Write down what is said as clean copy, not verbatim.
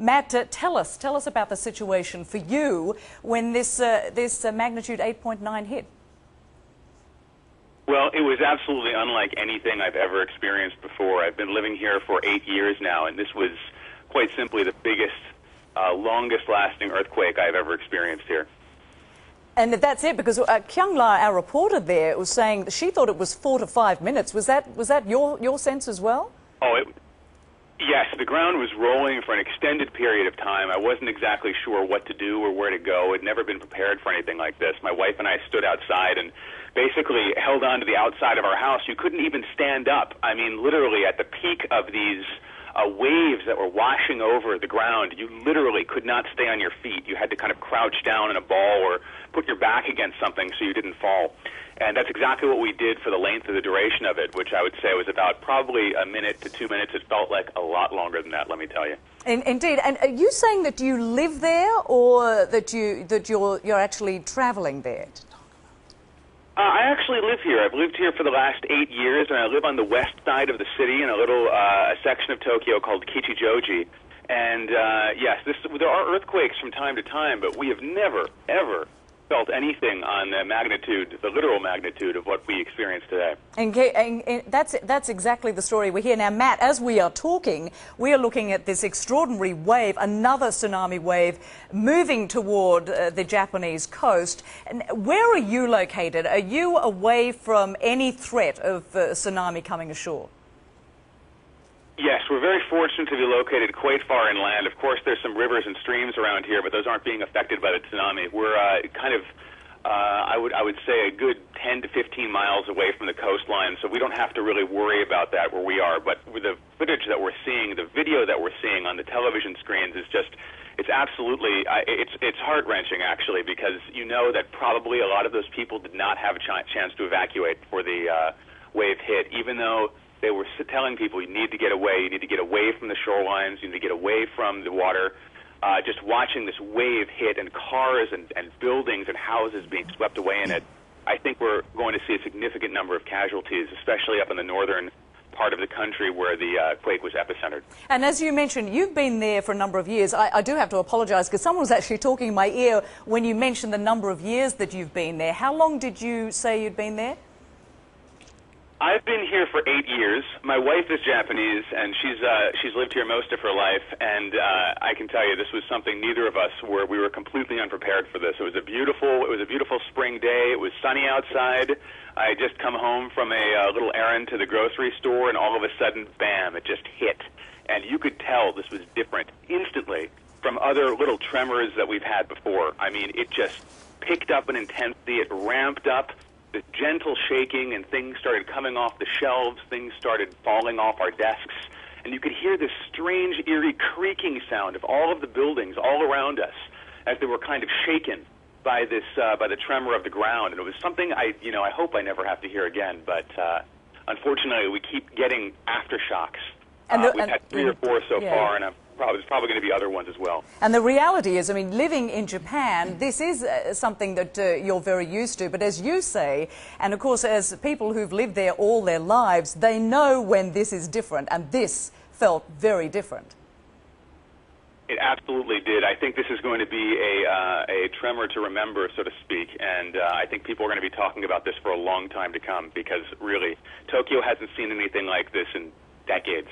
Matt, tell us about the situation for you when this magnitude 8.9 hit. Well, it was absolutely unlike anything I've ever experienced before. I've been living here for 8 years now, and this was quite simply the biggest, longest-lasting earthquake I've ever experienced here. And that's it, because Kyung La, our reporter there, was saying that she thought it was 4 to 5 minutes. Was that your sense as well? Oh, yes. The ground was rolling for an extended period of time. I wasn't exactly sure what to do or where to go. I'd never been prepared for anything like this. My wife and I stood outside and basically held on to the outside of our house. You couldn't even stand up. I mean, literally at the peak of these waves that were washing over the ground, you literally could not stay on your feet. You had to kind of crouch down in a ball or put your back against something so you didn't fall. And that's exactly what we did for the length of the duration of it, which I would say was about probably a minute to 2 minutes. It felt like a lot longer than that, let me tell you. Indeed. And are you saying that you live there, or that you're actually traveling there? I actually live here. I've lived here for the last 8 years, and I live on the west side of the city in a little section of Tokyo called Kichijoji. And yes, there are earthquakes from time to time, but we have never, ever felt anything on the magnitude, the literal magnitude of what we experience today. And that's exactly the story we hear. Now, Matt, as we are talking, we are looking at this extraordinary wave, another tsunami wave, moving toward the Japanese coast. And where are you located? Are you away from any threat of tsunami coming ashore? Yes, we're very fortunate to be located quite far inland. Of course, there's some rivers and streams around here, but those aren't being affected by the tsunami. We're kind of, I would say, a good 10 to 15 miles away from the coastline, so we don't have to really worry about that where we are. But with the footage that we're seeing, the video that we're seeing on the television screens is just, it's absolutely, it's heart-wrenching, actually, because you know that probably a lot of those people did not have a chance to evacuate before the wave hit, even though they were telling people you need to get away from the shorelines, you need to get away from the water. Just watching this wave hit and cars and buildings and houses being swept away in it, I think we're going to see a significant number of casualties, especially up in the northern part of the country where the quake was epicentered. And as you mentioned, you've been there for a number of years. I do have to apologize because someone was actually talking in my ear when you mentioned the number of years that you've been there. How long did you say you'd been there? I've been here for 8 years. My wife is Japanese, and she's lived here most of her life. And I can tell you, this was something neither of us we were completely unprepared for this. It was a beautiful spring day. It was sunny outside. I had just come home from a little errand to the grocery store, and all of a sudden, bam! It just hit, and you could tell this was different instantly from other little tremors that we've had before. I mean, it just picked up in intensity. It ramped up. The gentle shaking, and things started coming off the shelves, things started falling off our desks, and you could hear this strange, eerie creaking sound of all of the buildings all around us as they were kind of shaken by this, by the tremor of the ground. And it was something I hope I never have to hear again, but unfortunately we keep getting aftershocks. We've had 3 or 4 so far, and there's probably going to be other ones as well. And the reality is, I mean, living in Japan, this is something that you're very used to. But as you say, and of course as people who've lived there all their lives, they know when this is different, and this felt very different. It absolutely did. I think this is going to be a tremor to remember, so to speak, and I think people are going to be talking about this for a long time to come, because really, Tokyo hasn't seen anything like this in decades.